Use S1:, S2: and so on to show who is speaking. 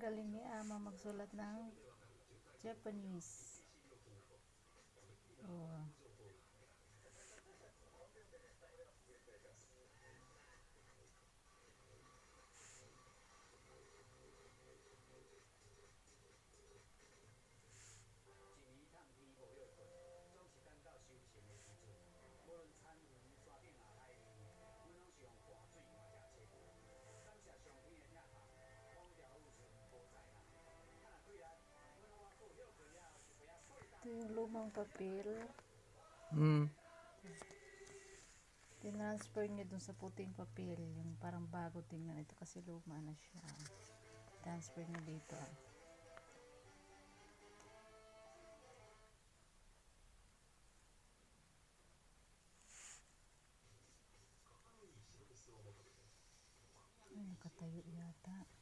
S1: galing ni Ama magsulat ng Japanese. Oh. Ito yung lumang papel. Tinransfer niya dun sa puting papel. Yung parang bago tingnan. Ito kasi luma na siya. Transfer niya dito. Ay, nakatayo yata.